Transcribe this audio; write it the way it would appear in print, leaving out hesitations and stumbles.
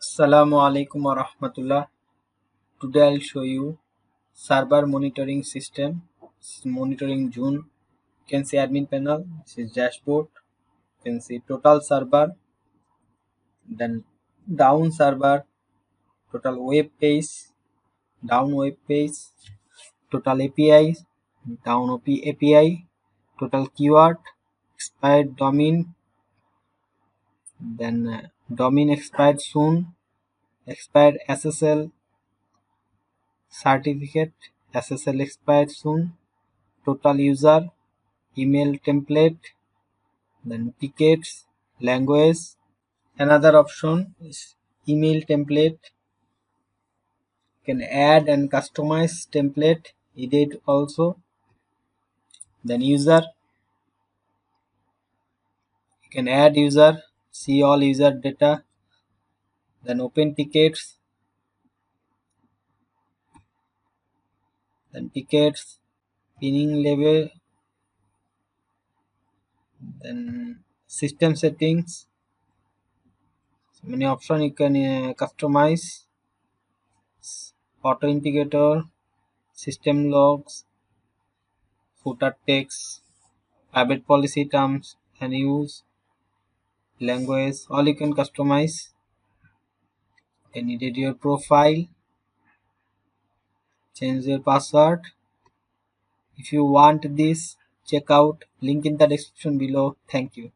Assalamu alaikum wa rahmatullah. Today I'll show you server monitoring system. This is monitoring June. You can see admin panel. This is dashboard. You can see total server, then down server, total web page, down web page, total API, down API, total keyword, expired domain, then domain expired soon, expired SSL certificate, SSL expired soon, total user, email template, then tickets, language. Another option is email template. You can add and customize template, edit also. Then user, you can add user, see all user data. Then open tickets, then tickets, pinning level, then system settings. So many options you can customize. Auto integrator, system logs, footer text, private policy terms and use, language, all you can customize. Then edit your profile, change your password. If you want this, check out link in the description below. Thank you.